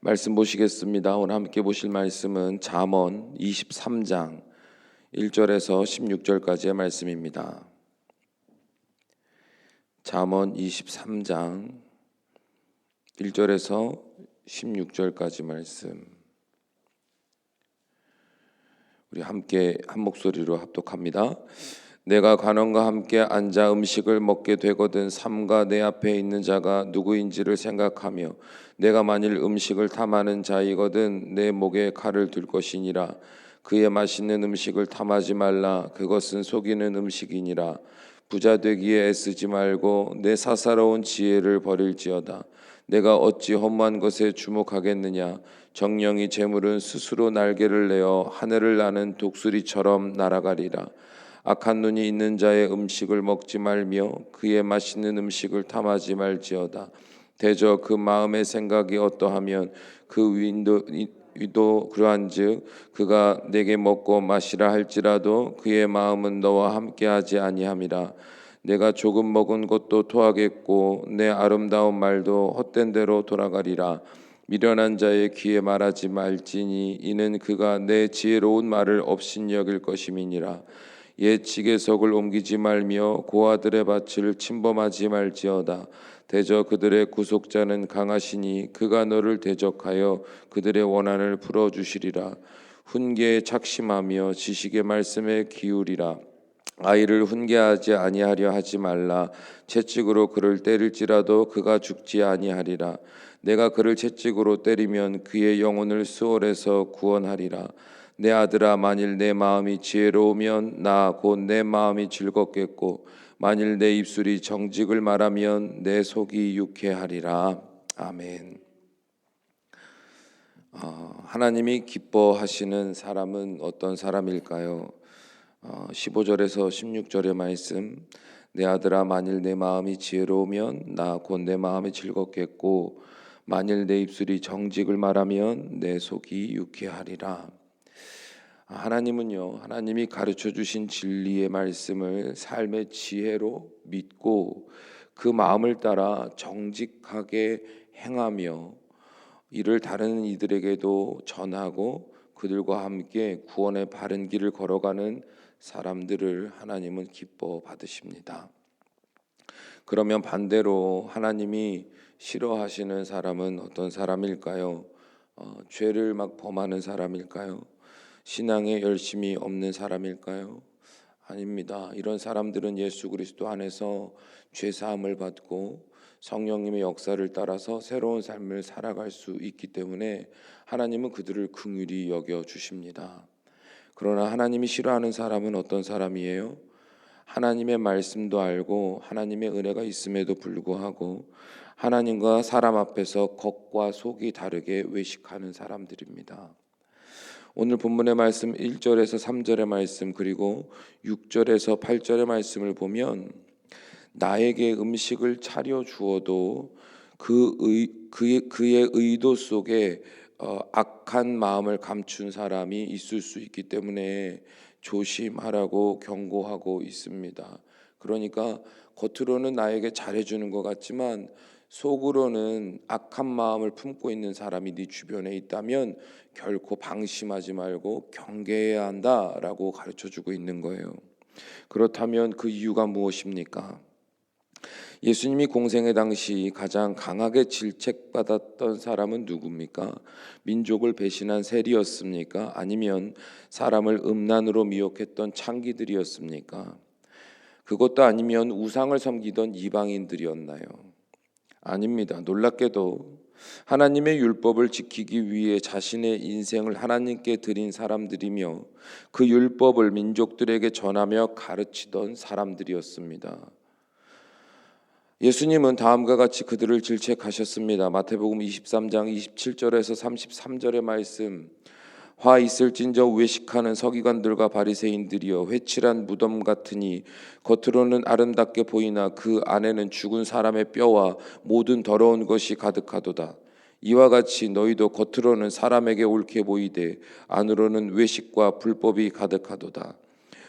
말씀 보시겠습니다. 오늘 함께 보실 말씀은 잠언 23장 1절에서 16절까지의 말씀입니다. 잠언 23장 1절에서 16절까지 말씀, 우리 함께 한 목소리로 합독합니다. 내가 관원과 함께 앉아 음식을 먹게 되거든 삼가 내 앞에 있는 자가 누구인지를 생각하며 내가 만일 음식을 탐하는 자이거든 내 목에 칼을 둘 것이니라. 그의 맛있는 음식을 탐하지 말라. 그것은 속이는 음식이니라. 부자 되기에 애쓰지 말고 내 사사로운 지혜를 버릴지어다. 내가 어찌 허무한 것에 주목하겠느냐. 정령이 재물은 스스로 날개를 내어 하늘을 나는 독수리처럼 날아가리라. 악한 눈이 있는 자의 음식을 먹지 말며 그의 맛있는 음식을 탐하지 말지어다. 대저 그 마음의 생각이 어떠하면 그 위도 그러한즉 그가 내게 먹고 마시라 할지라도 그의 마음은 너와 함께하지 아니함이라. 내가 조금 먹은 것도 토하겠고 내 아름다운 말도 헛된 대로 돌아가리라. 미련한 자의 귀에 말하지 말지니 이는 그가 내 지혜로운 말을 업신여길 것임이니라. 옛 지게석을 옮기지 말며 고아들의 밭을 침범하지 말지어다. 대저 그들의 구속자는 강하시니 그가 너를 대적하여 그들의 원한을 풀어주시리라. 훈계에 착심하며 지식의 말씀에 기울이라. 아이를 훈계하지 아니하려 하지 말라. 채찍으로 그를 때릴지라도 그가 죽지 아니하리라. 내가 그를 채찍으로 때리면 그의 영혼을 수월에서 구원하리라. 내 아들아, 만일 내 마음이 지혜로우면 나 곧 내 마음이 즐겁겠고 만일 내 입술이 정직을 말하면 내 속이 유쾌하리라. 아멘. 하나님이 기뻐하시는 사람은 어떤 사람일까요? 15절에서 16절의 말씀, 내 아들아, 만일 내 마음이 지혜로우면 나 곧 내 마음이 즐겁겠고 만일 내 입술이 정직을 말하면 내 속이 유쾌하리라. 하나님은요, 하나님이 가르쳐 주신 진리의 말씀을 삶의 지혜로 믿고 그 마음을 따라 정직하게 행하며 이를 다른 이들에게도 전하고 그들과 함께 구원의 바른 길을 걸어가는 사람들을 하나님은 기뻐 받으십니다. 그러면 반대로 하나님이 싫어하시는 사람은 어떤 사람일까요? 죄를 막 범하는 사람일까요? 신앙에 열심이 없는 사람일까요? 아닙니다. 이런 사람들은 예수 그리스도 안에서 죄 사함을 받고 성령님의 역사를 따라서 새로운 삶을 살아갈 수 있기 때문에 하나님은 그들을 긍휼히 여겨 주십니다. 그러나 하나님이 싫어하는 사람은 어떤 사람이에요? 하나님의 말씀도 알고 하나님의 은혜가 있음에도 불구하고 하나님과 사람 앞에서 겉과 속이 다르게 외식하는 사람들입니다. 오늘 본문의 말씀 1절에서 3절의 말씀 그리고 6절에서 8절의 말씀을 보면 나에게 음식을 차려 주어도 그의 의도 속에 악한 마음을 감춘 사람이 있을 수 있기 때문에 조심하라고 경고하고 있습니다. 그러니까 겉으로는 나에게 잘해주는 것 같지만 속으로는 악한 마음을 품고 있는 사람이 네 주변에 있다면 결코 방심하지 말고 경계해야 한다라고 가르쳐주고 있는 거예요. 그렇다면 그 이유가 무엇입니까? 예수님이 공생의 당시 가장 강하게 질책받았던 사람은 누굽니까? 민족을 배신한 세리였습니까? 아니면 사람을 음란으로 미혹했던 창기들이었습니까? 그것도 아니면 우상을 섬기던 이방인들이었나요? 아닙니다. 놀랍게도 하나님의 율법을 지키기 위해 자신의 인생을 하나님께 드린 사람들이며 그 율법을 민족들에게 전하며 가르치던 사람들이었습니다. 예수님은 다음과 같이 그들을 질책하셨습니다. 마태복음 23장 27절에서 33절의 말씀, 화 있을진저 외식하는 서기관들과 바리새인들이여 회칠한 무덤 같으니 겉으로는 아름답게 보이나 그 안에는 죽은 사람의 뼈와 모든 더러운 것이 가득하도다. 이와 같이 너희도 겉으로는 사람에게 옳게 보이되 안으로는 외식과 불법이 가득하도다.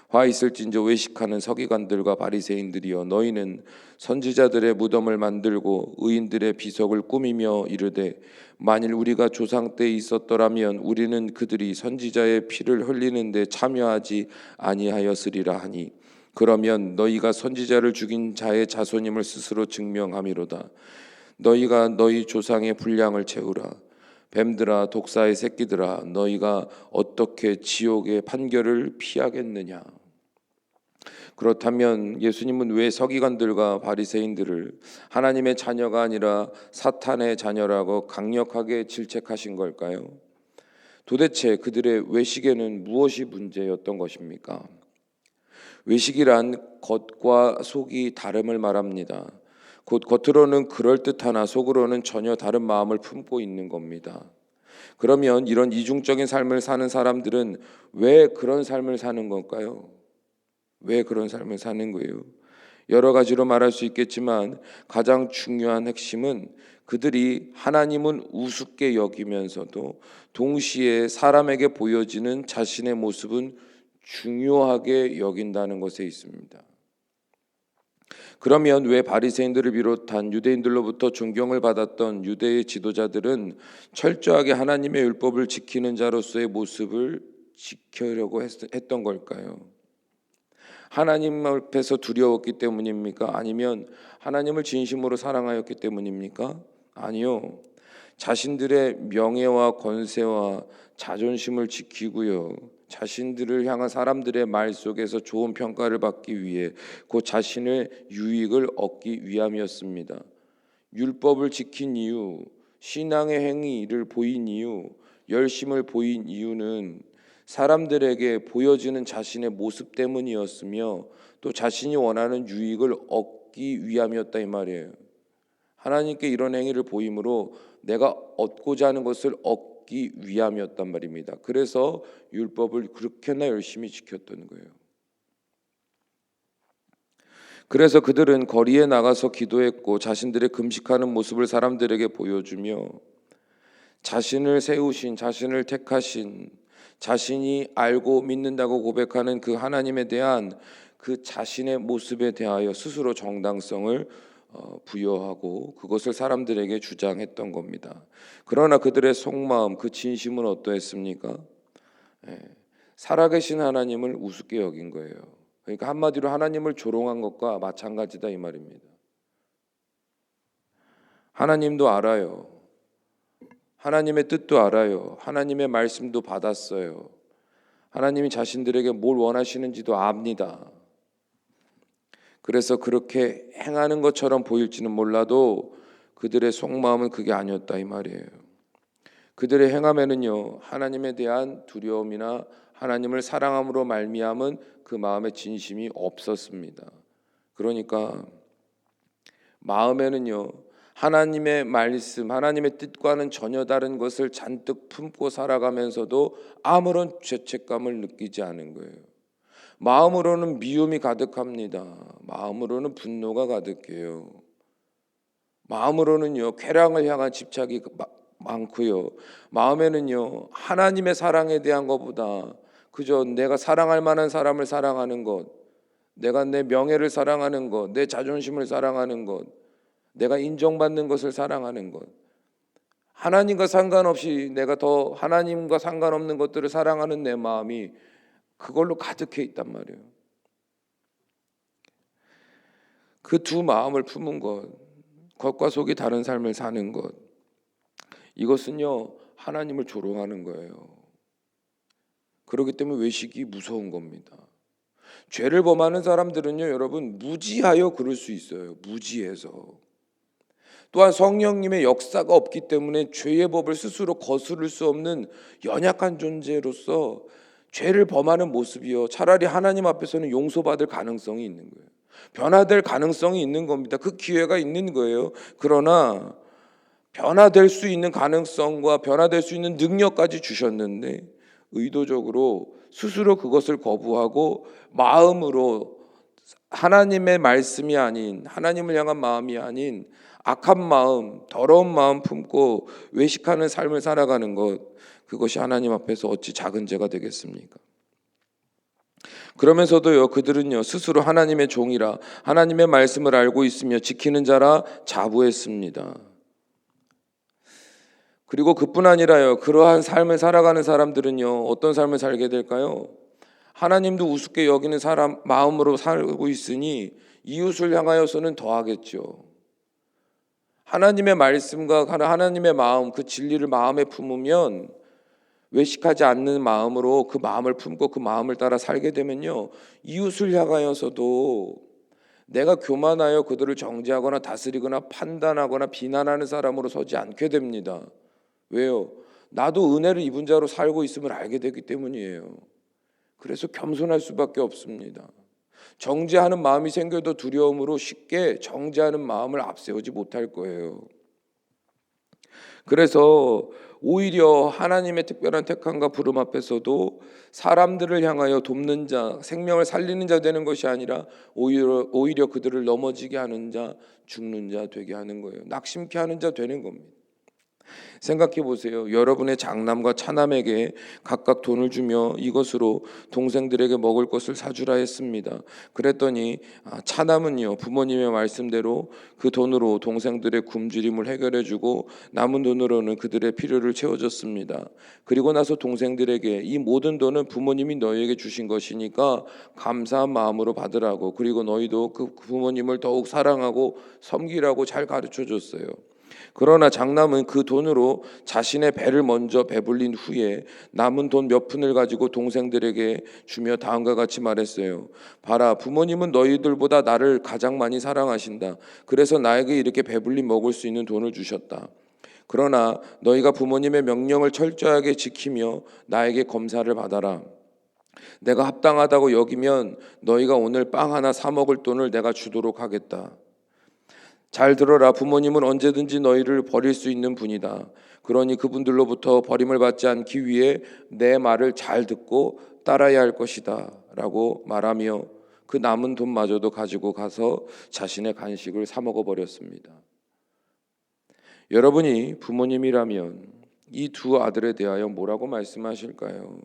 화 있을진저 외식하는 서기관들과 바리새인들이여, 너희는 선지자들의 무덤을 만들고 의인들의 비석을 꾸미며 이르되 만일 우리가 조상 때 있었더라면 우리는 그들이 선지자의 피를 흘리는데 참여하지 아니하였으리라 하니, 그러면 너희가 선지자를 죽인 자의 자손임을 스스로 증명함이로다. 너희가 너희 조상의 분량을 채우라. 뱀들아, 독사의 새끼들아, 너희가 어떻게 지옥의 판결을 피하겠느냐. 그렇다면 예수님은 왜 서기관들과 바리새인들을 하나님의 자녀가 아니라 사탄의 자녀라고 강력하게 질책하신 걸까요? 도대체 그들의 외식에는 무엇이 문제였던 것입니까? 외식이란 겉과 속이 다름을 말합니다. 곧 겉으로는 그럴듯하나 속으로는 전혀 다른 마음을 품고 있는 겁니다. 그러면 이런 이중적인 삶을 사는 사람들은 왜 그런 삶을 사는 걸까요? 왜 그런 삶을 사는 거예요? 여러 가지로 말할 수 있겠지만 가장 중요한 핵심은 그들이 하나님은 우습게 여기면서도 동시에 사람에게 보여지는 자신의 모습은 중요하게 여긴다는 것에 있습니다. 그러면 왜 바리새인들을 비롯한 유대인들로부터 존경을 받았던 유대의 지도자들은 철저하게 하나님의 율법을 지키는 자로서의 모습을 지키려고 했던 걸까요? 하나님 앞에서 두려웠기 때문입니까? 아니면 하나님을 진심으로 사랑하였기 때문입니까? 아니요. 자신들의 명예와 권세와 자존심을 지키고요, 자신들을 향한 사람들의 말 속에서 좋은 평가를 받기 위해 그 자신의 유익을 얻기 위함이었습니다. 율법을 지킨 이유, 신앙의 행위를 보인 이유, 열심을 보인 이유는 사람들에게 보여지는 자신의 모습 때문이었으며 또 자신이 원하는 유익을 얻기 위함이었다 이 말이에요. 하나님께 이런 행위를 보임으로 내가 얻고자 하는 것을 얻기 위함이었단 말입니다. 그래서 율법을 그렇게나 열심히 지켰던 거예요. 그래서 그들은 거리에 나가서 기도했고 자신들의 금식하는 모습을 사람들에게 보여주며 자신을 세우신, 자신을 택하신, 자신이 알고 믿는다고 고백하는 그 하나님에 대한 그 자신의 모습에 대하여 스스로 정당성을 부여하고 그것을 사람들에게 주장했던 겁니다. 그러나 그들의 속마음, 그 진심은 어떠했습니까? 살아계신 하나님을 우습게 여긴 거예요. 그러니까 한마디로 하나님을 조롱한 것과 마찬가지다 이 말입니다. 하나님도 알아요. 하나님의 뜻도 알아요. 하나님의 말씀도 받았어요. 하나님이 자신들에게 뭘 원하시는지도 압니다. 그래서 그렇게 행하는 것처럼 보일지는 몰라도 그들의 속마음은 그게 아니었다 이 말이에요. 그들의 행함에는요, 하나님에 대한 두려움이나 하나님을 사랑함으로 말미암은 그 마음의 진심이 없었습니다. 그러니까 마음에는요, 하나님의 말씀, 하나님의 뜻과는 전혀 다른 것을 잔뜩 품고 살아가면서도 아무런 죄책감을 느끼지 않은 거예요. 마음으로는 미움이 가득합니다. 마음으로는 분노가 가득해요. 마음으로는요, 쾌락을 향한 집착이 많고요. 마음에는요, 하나님의 사랑에 대한 것보다 그저 내가 사랑할 만한 사람을 사랑하는 것, 내가 내 명예를 사랑하는 것, 내 자존심을 사랑하는 것, 내가 인정받는 것을 사랑하는 것, 하나님과 상관없이 내가 더 하나님과 상관없는 것들을 사랑하는 내 마음이 그걸로 가득해 있단 말이에요. 그 두 마음을 품은 것, 겉과 속이 다른 삶을 사는 것, 이것은요, 하나님을 조롱하는 거예요. 그렇기 때문에 외식이 무서운 겁니다. 죄를 범하는 사람들은요, 여러분, 무지하여 그럴 수 있어요. 무지해서. 또한 성령님의 역사가 없기 때문에 죄의 법을 스스로 거스를 수 없는 연약한 존재로서 죄를 범하는 모습이요, 차라리 하나님 앞에서는 용서받을 가능성이 있는 거예요. 변화될 가능성이 있는 겁니다. 그 기회가 있는 거예요. 그러나 변화될 수 있는 가능성과 변화될 수 있는 능력까지 주셨는데 의도적으로 스스로 그것을 거부하고 마음으로 하나님의 말씀이 아닌, 하나님을 향한 마음이 아닌 악한 마음, 더러운 마음 품고 외식하는 삶을 살아가는 것, 그것이 하나님 앞에서 어찌 작은 죄가 되겠습니까? 그러면서도요, 그들은요 스스로 하나님의 종이라 하나님의 말씀을 알고 있으며 지키는 자라 자부했습니다. 그리고 그뿐 아니라요, 그러한 삶을 살아가는 사람들은요 어떤 삶을 살게 될까요? 하나님도 우습게 여기는 사람 마음으로 살고 있으니 이웃을 향하여서는 더하겠죠. 하나님의 말씀과 하나님의 마음, 그 진리를 마음에 품으면, 외식하지 않는 마음으로 그 마음을 품고 그 마음을 따라 살게 되면요, 이웃을 향하여서도 내가 교만하여 그들을 정죄하거나 다스리거나 판단하거나 비난하는 사람으로 서지 않게 됩니다. 왜요? 나도 은혜를 입은 자로 살고 있음을 알게 되기 때문이에요. 그래서 겸손할 수밖에 없습니다. 정죄하는 마음이 생겨도 두려움으로 쉽게 정죄하는 마음을 앞세우지 못할 거예요. 그래서 오히려 하나님의 특별한 택함과 부름 앞에서도 사람들을 향하여 돕는 자, 생명을 살리는 자 되는 것이 아니라 오히려 그들을 넘어지게 하는 자, 죽는 자 되게 하는 거예요. 낙심케 하는 자 되는 겁니다. 생각해 보세요. 여러분의 장남과 차남에게 각각 돈을 주며 이것으로 동생들에게 먹을 것을 사주라 했습니다. 그랬더니 차남은요 부모님의 말씀대로 그 돈으로 동생들의 굶주림을 해결해 주고 남은 돈으로는 그들의 필요를 채워줬습니다. 그리고 나서 동생들에게 이 모든 돈은 부모님이 너희에게 주신 것이니까 감사한 마음으로 받으라고, 그리고 너희도 그 부모님을 더욱 사랑하고 섬기라고 잘 가르쳐 줬어요. 그러나 장남은 그 돈으로 자신의 배를 먼저 배불린 후에 남은 돈 몇 푼을 가지고 동생들에게 주며 다음과 같이 말했어요. 봐라, 부모님은 너희들보다 나를 가장 많이 사랑하신다. 그래서 나에게 이렇게 배불리 먹을 수 있는 돈을 주셨다. 그러나 너희가 부모님의 명령을 철저하게 지키며 나에게 검사를 받아라. 내가 합당하다고 여기면 너희가 오늘 빵 하나 사 먹을 돈을 내가 주도록 하겠다. 잘 들어라. 부모님은 언제든지 너희를 버릴 수 있는 분이다. 그러니 그분들로부터 버림을 받지 않기 위해 내 말을 잘 듣고 따라야 할 것이다 라고 말하며 그 남은 돈마저도 가지고 가서 자신의 간식을 사 먹어버렸습니다. 여러분이 부모님이라면 이 두 아들에 대하여 뭐라고 말씀하실까요?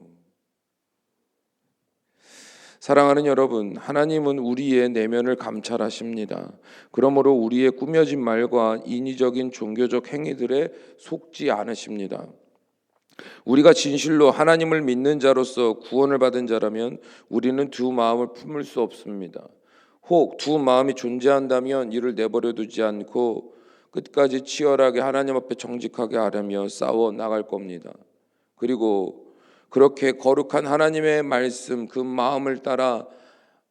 사랑하는 여러분, 하나님은 우리의 내면을 감찰하십니다. 그러므로 우리의 꾸며진 말과 인위적인 종교적 행위들에 속지 않으십니다. 우리가 진실로 하나님을 믿는 자로서 구원을 받은 자라면 우리는 두 마음을 품을 수 없습니다. 혹 두 마음이 존재한다면 이를 내버려 두지 않고 끝까지 치열하게 하나님 앞에 정직하게 하려며 싸워 나갈 겁니다. 그리고 그렇게 거룩한 하나님의 말씀, 그 마음을 따라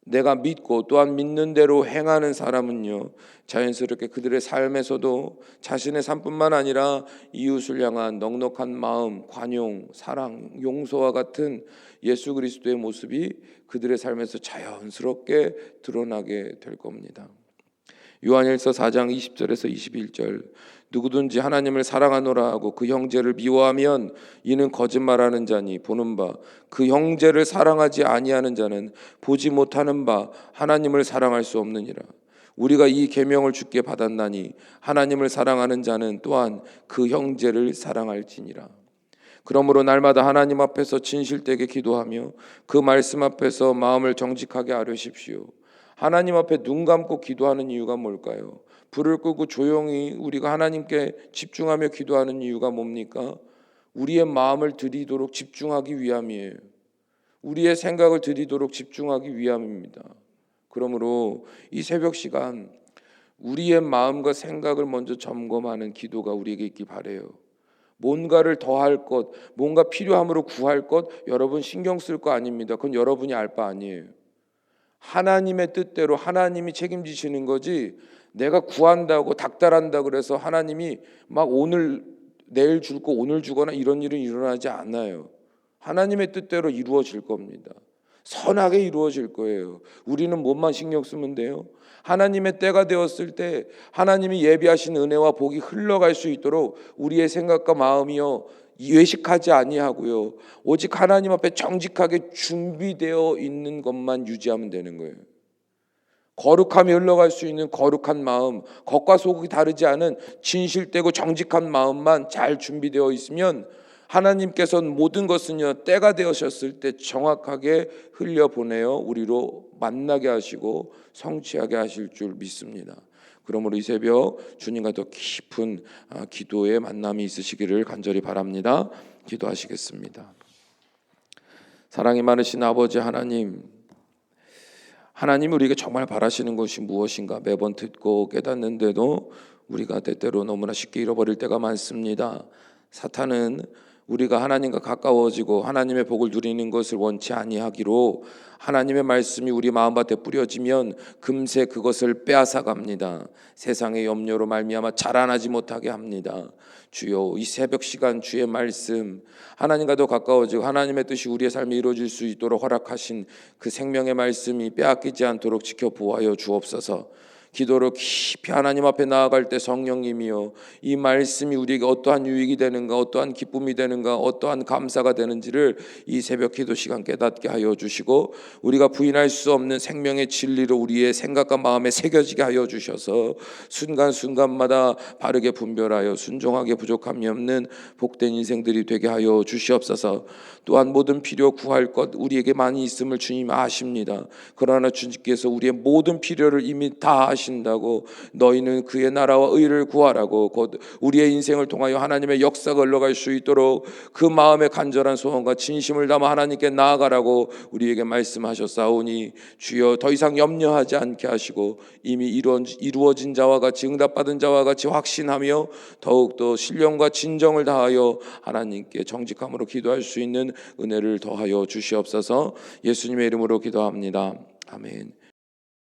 내가 믿고 또한 믿는 대로 행하는 사람은요, 자연스럽게 그들의 삶에서도 자신의 삶뿐만 아니라 이웃을 향한 넉넉한 마음, 관용, 사랑, 용서와 같은 예수 그리스도의 모습이 그들의 삶에서 자연스럽게 드러나게 될 겁니다. 요한일서 4장 20절에서 21절, 누구든지 하나님을 사랑하노라 하고 그 형제를 미워하면 이는 거짓말하는 자니 보는 바 그 형제를 사랑하지 아니하는 자는 보지 못하는 바 하나님을 사랑할 수 없느니라. 우리가 이 계명을 주께 받았나니 하나님을 사랑하는 자는 또한 그 형제를 사랑할지니라. 그러므로 날마다 하나님 앞에서 진실되게 기도하며 그 말씀 앞에서 마음을 정직하게 아뢰십시오. 하나님 앞에 눈 감고 기도하는 이유가 뭘까요? 불을 끄고 조용히 우리가 하나님께 집중하며 기도하는 이유가 뭡니까? 우리의 마음을 드리도록 집중하기 위함이에요. 우리의 생각을 드리도록 집중하기 위함입니다. 그러므로 이 새벽 시간 우리의 마음과 생각을 먼저 점검하는 기도가 우리에게 있기 바라요. 뭔가를 더 할 것, 뭔가 필요함으로 구할 것, 여러분 신경 쓸 거 아닙니다. 그건 여러분이 알 바 아니에요. 하나님의 뜻대로 하나님이 책임지시는 거지, 내가 구한다고 닥달한다고 그래서 하나님이 막 오늘 내일 줄 거 오늘 주거나 이런 일은 일어나지 않아요. 하나님의 뜻대로 이루어질 겁니다. 선하게 이루어질 거예요. 우리는 뭐만 신경 쓰면 돼요? 하나님의 때가 되었을 때 하나님이 예비하신 은혜와 복이 흘러갈 수 있도록 우리의 생각과 마음이요 외식하지 아니하고요, 오직 하나님 앞에 정직하게 준비되어 있는 것만 유지하면 되는 거예요. 거룩함이 흘러갈 수 있는 거룩한 마음, 겉과 속이 다르지 않은 진실되고 정직한 마음만 잘 준비되어 있으면 하나님께서는 모든 것은요 때가 되셨을 때 정확하게 흘려보내어 우리로 만나게 하시고 성취하게 하실 줄 믿습니다. 그러므로 이 새벽 주님과 더 깊은 기도의 만남이 있으시기를 간절히 바랍니다. 기도하시겠습니다. 사랑이 많으신 아버지 하나님, 하나님이 우리에게 정말 바라시는 것이 무엇인가 매번 듣고 깨닫는데도 우리가 때때로 너무나 쉽게 잃어버릴 때가 많습니다. 사탄은 우리가 하나님과 가까워지고 하나님의 복을 누리는 것을 원치 아니하기로 하나님의 말씀이 우리 마음밭에 뿌려지면 금세 그것을 빼앗아갑니다. 세상의 염려로 말미암아 자라나지 못하게 합니다. 주여, 이 새벽 시간 주의 말씀, 하나님과 더 가까워지고 하나님의 뜻이 우리의 삶에 이루어질 수 있도록 허락하신 그 생명의 말씀이 빼앗기지 않도록 지켜보아여 주옵소서. 기도로 깊이 하나님 앞에 나아갈 때 성령님이여, 이 말씀이 우리에게 어떠한 유익이 되는가, 어떠한 기쁨이 되는가, 어떠한 감사가 되는지를 이 새벽 기도 시간 깨닫게 하여 주시고, 우리가 부인할 수 없는 생명의 진리로 우리의 생각과 마음에 새겨지게 하여 주셔서 순간순간마다 바르게 분별하여 순종하게 부족함이 없는 복된 인생들이 되게 하여 주시옵소서. 또한 모든 필요 구할 것 우리에게 많이 있음을 주님 아십니다. 그러나 주님께서 우리의 모든 필요를 이미 다 하신다고, 너희는 그의 나라와 의를 구하라고, 곧 우리의 인생을 통하여 하나님의 역사가 흘러갈 수 있도록 그 마음의 간절한 소원과 진심을 담아 하나님께 나아가라고 우리에게 말씀하셨사오니, 주여 더 이상 염려하지 않게 하시고 이미 이루어진 자와 같이 응답받은 자와 같이 확신하며 더욱더 신령과 진정을 다하여 하나님께 정직함으로 기도할 수 있는 은혜를 더하여 주시옵소서. 예수님의 이름으로 기도합니다. 아멘.